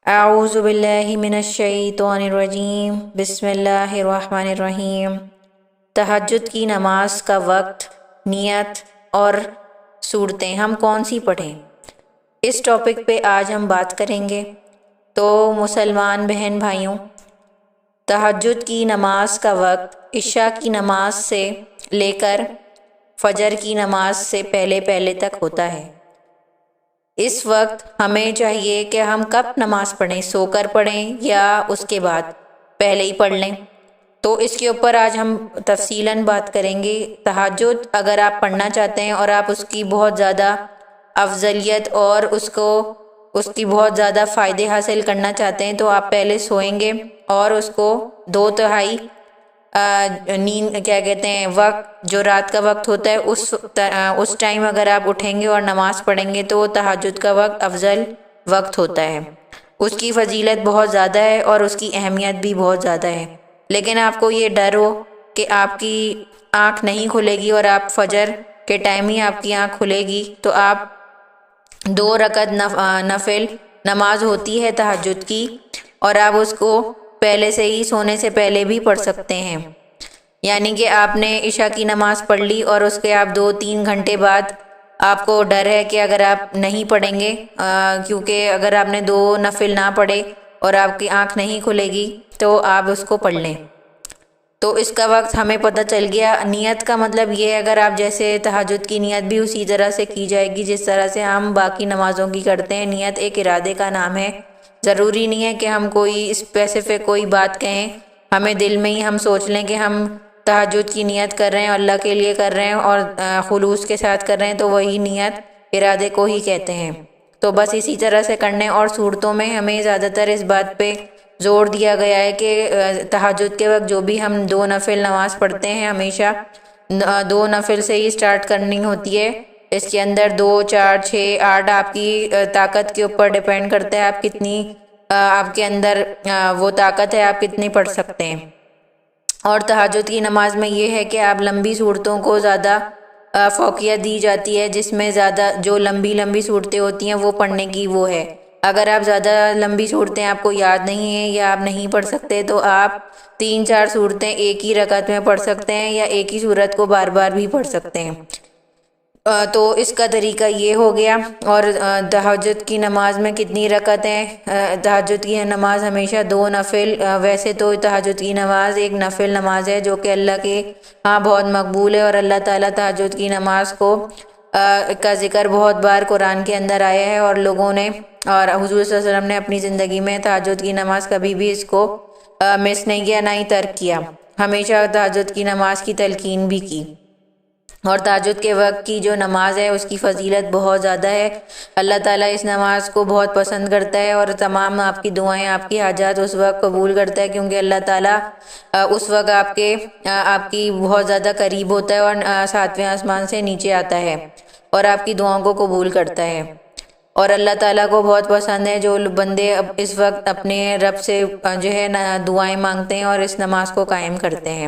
اعوذ باللہ من الشیطان الرجیم بسم اللہ الرحمن الرحیم۔ تہجد کی نماز کا وقت، نیت اور صورتیں ہم کون سی پڑھیں، اس ٹاپک پہ آج ہم بات کریں گے۔ تو مسلمان بہن بھائیوں، تہجد کی نماز کا وقت عشاء کی نماز سے لے کر فجر کی نماز سے پہلے تک ہوتا ہے۔ اس وقت ہمیں چاہیے کہ ہم کب نماز پڑھیں، سو کر پڑھیں یا اس کے بعد پہلے ہی پڑھ لیں۔ تو اس کے اوپر آج ہم تفصیلاً بات کریں گے۔ تہجد اگر آپ پڑھنا چاہتے ہیں اور آپ اس کی بہت زیادہ افضلیت اور اس کی بہت زیادہ فائدے حاصل کرنا چاہتے ہیں تو آپ پہلے سوئیں گے اور اس کو 2/3 نیند کیا کہتے ہیں وقت جو رات کا وقت ہوتا ہے اس ٹائم اگر آپ اٹھیں گے اور نماز پڑھیں گے تو تہجد کا وقت افضل وقت ہوتا ہے۔ اس کی فضیلت بہت زیادہ ہے اور اس کی اہمیت بھی بہت زیادہ ہے۔ لیکن آپ کو یہ ڈر ہو کہ آپ کی آنکھ نہیں کھلے گی اور آپ فجر کے ٹائم ہی آپ کی آنکھ کھلے گی تو آپ 2 رکعت نفل نماز ہوتی ہے تہجد کی، اور آپ اس کو پہلے سے ہی سونے سے پہلے بھی پڑھ سکتے ہیں۔ یعنی کہ آپ نے عشاء کی نماز پڑھ لی اور اس کے آپ 2-3 گھنٹے بعد آپ کو ڈر ہے کہ اگر آپ نہیں پڑھیں گے کیونکہ اگر آپ نے 2 نفل نہ پڑھے اور آپ کی آنکھ نہیں کھلے گی تو آپ اس کو پڑھ لیں۔ تو اس کا وقت ہمیں پتہ چل گیا۔ نیت کا مطلب یہ ہے، اگر آپ جیسے تہجد کی نیت بھی اسی طرح سے کی جائے گی جس طرح سے ہم باقی نمازوں کی کرتے ہیں۔ نیت ایک ارادے کا نام ہے، ضروری نہیں ہے کہ ہم کوئی اسپیسیفک کوئی بات کہیں، ہمیں دل میں ہی ہم سوچ لیں کہ ہم تہجد کی نیت کر رہے ہیں، اللہ کے لیے کر رہے ہیں اور خلوص کے ساتھ کر رہے ہیں، تو وہی نیت ارادے کو ہی کہتے ہیں۔ تو بس اسی طرح سے کرنے، اور صورتوں میں ہمیں زیادہ تر اس بات پہ زور دیا گیا ہے کہ تہجد کے وقت جو بھی ہم 2 نفل نماز پڑھتے ہیں ہمیشہ 2 نفل سے ہی سٹارٹ کرنی ہوتی ہے۔ اس کے اندر 2، 4، 6، 8 آپ کی طاقت کے اوپر ڈیپینڈ کرتا ہے آپ کتنی آپ کے اندر وہ طاقت ہے، آپ کتنی پڑھ سکتے ہیں۔ اور تہجد کی نماز میں یہ ہے کہ آپ لمبی صورتوں کو زیادہ فوقیت دی جاتی ہے، جس میں زیادہ جو لمبی صورتیں ہوتی ہیں وہ پڑھنے کی وہ ہے۔ اگر آپ زیادہ لمبی صورتیں آپ کو یاد نہیں ہیں یا آپ نہیں پڑھ سکتے تو آپ 3-4 صورتیں ایک ہی رکعت میں پڑھ سکتے ہیں یا ایک ہی صورت کو بار بار بھی پڑھ سکتے ہیں۔ تو اس کا طریقہ یہ ہو گیا۔ اور تہجد کی نماز میں کتنی رکعتیں؟ تہجد کی نماز ہمیشہ 2 نفل، ویسے تو تہجد کی نماز ایک نفل نماز ہے جو کہ اللہ کے ہاں بہت مقبول ہے، اور اللہ تعالیٰ تہجد کی نماز کا ذکر بہت بار قرآن کے اندر آیا ہے، اور لوگوں نے اور حضور صلی اللہ علیہ وسلم نے اپنی زندگی میں تہجد کی نماز کبھی بھی اس کو مس نہیں کیا، نہ ہی ترک کیا، ہمیشہ تہجد کی نماز کی تلقین بھی کی۔ اور تہجد کے وقت کی جو نماز ہے اس کی فضیلت بہت زیادہ ہے۔ اللہ تعالیٰ اس نماز کو بہت پسند کرتا ہے اور تمام آپ کی دعائیں، آپ کی حاجات اس وقت قبول کرتا ہے، کیونکہ اللہ تعالیٰ اس وقت آپ کی بہت زیادہ قریب ہوتا ہے اور 7ویں آسمان سے نیچے آتا ہے اور آپ کی دعاؤں کو قبول کرتا ہے۔ اور اللہ تعالیٰ کو بہت پسند ہے جو بندے اس وقت اپنے رب سے جو ہے دعائیں مانگتے ہیں اور اس نماز کو قائم کرتے ہیں۔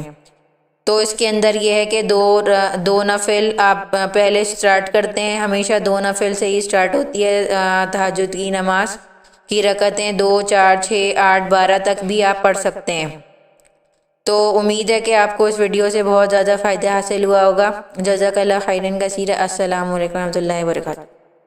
تو اس کے اندر یہ ہے کہ 2 نفل آپ پہلے سٹارٹ کرتے ہیں، ہمیشہ 2 نفل سے ہی سٹارٹ ہوتی ہے تہجد کی نماز کی رکعتیں 2، 4، 6، 8، 12 تک بھی آپ پڑھ سکتے ہیں۔ تو امید ہے کہ آپ کو اس ویڈیو سے بہت زیادہ فائدہ حاصل ہوا ہوگا۔ جزاک اللہ خیرن کثیرا۔ السلام علیکم ورحمۃ اللہ وبرکاتہ۔